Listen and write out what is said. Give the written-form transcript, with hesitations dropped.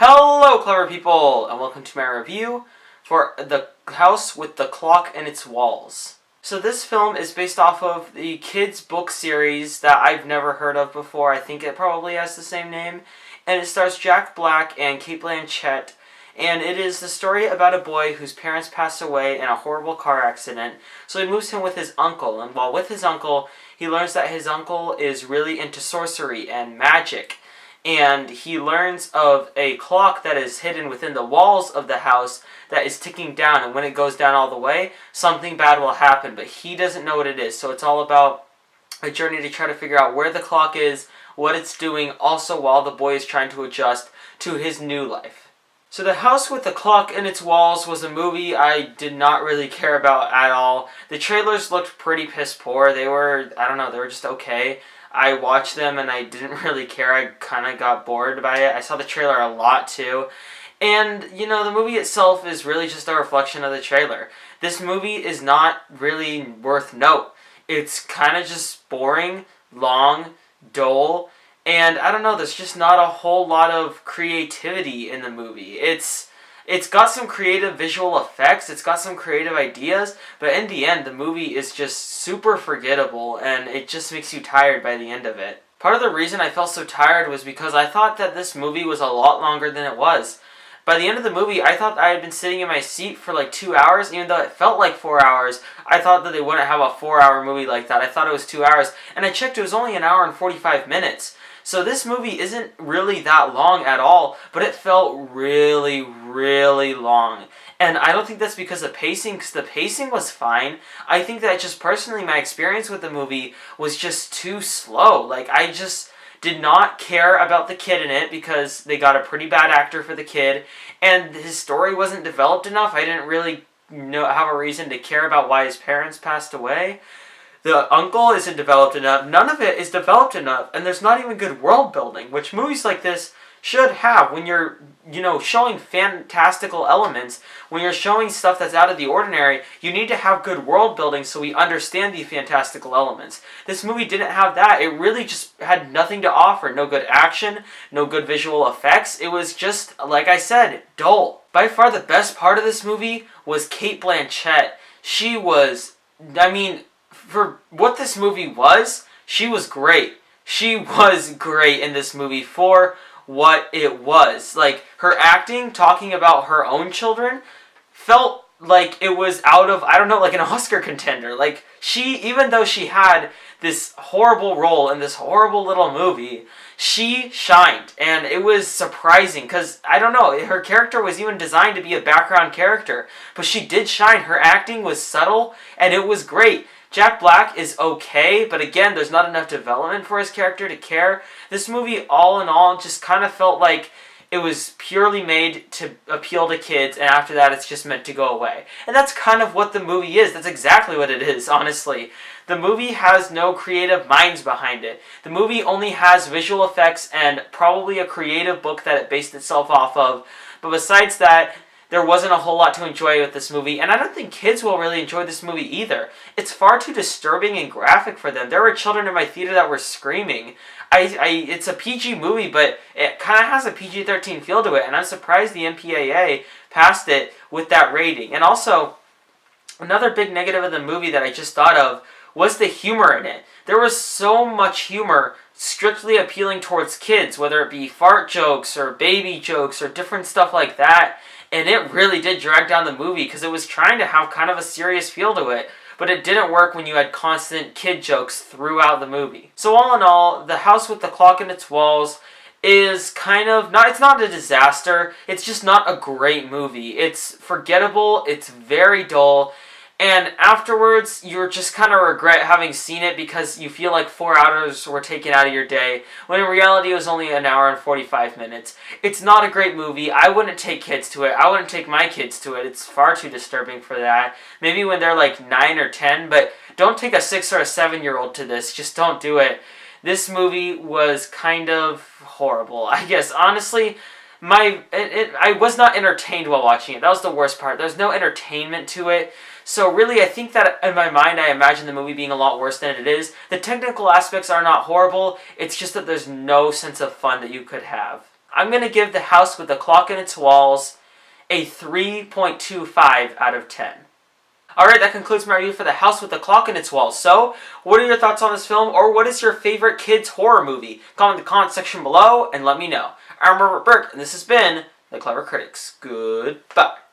Hello, clever people, and welcome to my review for The House with the Clock in Its Walls. So this film is based off of the kids' book series that I've never heard of before. I think it probably has the same name. And it stars Jack Black and Cate Blanchett. And it is the story about a boy whose parents passed away in a horrible car accident. So he moves in with his uncle. And while with his uncle, he learns that his uncle is really into sorcery and magic. And he learns of a clock that is hidden within the walls of the house that is ticking down, and when it goes down all the way, something bad will happen, but he doesn't know what it is. So it's all about a journey to try to figure out where the clock is, what it's doing, also while the boy is trying to adjust to his new life. So The House with the Clock in Its Walls was a movie I did not really care about at all. The trailers looked pretty piss poor. They were just okay. I watched them and I didn't really care. I kind of got bored by it. I saw the trailer a lot too. And, the movie itself is really just a reflection of the trailer. This movie is not really worth note. It's kind of just boring, long, dull, and I don't know, there's just not a whole lot of creativity in the movie. It's got some creative visual effects, it's got some creative ideas, but in the end, the movie is just super forgettable, and it just makes you tired by the end of it. Part of the reason I felt so tired was because I thought that this movie was a lot longer than it was. By the end of the movie, I thought I had been sitting in my seat for like 2 hours, even though it felt like 4 hours. I thought that they wouldn't have a 4-hour movie like that. I thought it was 2 hours, and I checked, it was only 1 hour and 45 minutes. So this movie isn't really that long at all, but it felt really, really long. And I don't think that's because of pacing, because the pacing was fine. I think that just personally, my experience with the movie was just too slow. Like, I just did not care about the kid in it because they got a pretty bad actor for the kid, and his story wasn't developed enough. I didn't really have a reason to care about why his parents passed away. The uncle isn't developed enough. None of it is developed enough. And there's not even good world building, which movies like this should have when you're, showing fantastical elements. When you're showing stuff that's out of the ordinary, you need to have good world building so we understand the fantastical elements. This movie didn't have that. It really just had nothing to offer. No good action, no good visual effects. It was just, like I said, dull. By far the best part of this movie was Cate Blanchett. She was, for what this movie was, she was great. She was great in this movie for what it was. Like, her acting, talking about her own children, felt like it was out of, like an Oscar contender. Like, even though she had this horrible role in this horrible little movie, she shined, and it was surprising, because, her character was even designed to be a background character, but she did shine. Her acting was subtle, and it was great. Jack Black is okay, but again, there's not enough development for his character to care. This movie, all in all, just kind of felt like it was purely made to appeal to kids, and after that, it's just meant to go away. And that's kind of what the movie is. That's exactly what it is, honestly. The movie has no creative minds behind it. The movie only has visual effects and probably a creative book that it based itself off of. But besides that, there wasn't a whole lot to enjoy with this movie, and I don't think kids will really enjoy this movie either. It's far too disturbing and graphic for them. There were children in my theater that were screaming. It's a PG movie, but it kind of has a PG-13 feel to it, and I'm surprised the MPAA passed it with that rating. And also, another big negative of the movie that I just thought of was the humor in it. There was so much humor strictly appealing towards kids, whether it be fart jokes or baby jokes or different stuff like that. And it really did drag down the movie because it was trying to have kind of a serious feel to it. But it didn't work when you had constant kid jokes throughout the movie. So all in all, The House with the Clock in Its Walls is it's not a disaster. It's just not a great movie. It's forgettable. It's very dull. And afterwards, you're just kind of regret having seen it because you feel like 4 hours were taken out of your day, when in reality it was only 1 hour and 45 minutes. It's not a great movie. I wouldn't take kids to it. I wouldn't take my kids to it. It's far too disturbing for that. Maybe when they're like 9 or 10, but don't take a 6 or a 7-year-old to this. Just don't do it. This movie was kind of horrible. I guess, honestly, I was not entertained while watching it. That was the worst part. There's no entertainment to it. So really, I think that in my mind, I imagine the movie being a lot worse than it is. The technical aspects are not horrible. It's just that there's no sense of fun that you could have. I'm going to give The House with the Clock in Its Walls a 3.25 out of 10. Alright, that concludes my review for The House with the Clock in Its Walls. So, what are your thoughts on this film, or what is your favorite kids' horror movie? Comment in the comment section below and let me know. I'm Robert Burke, and this has been The Clever Critics. Goodbye.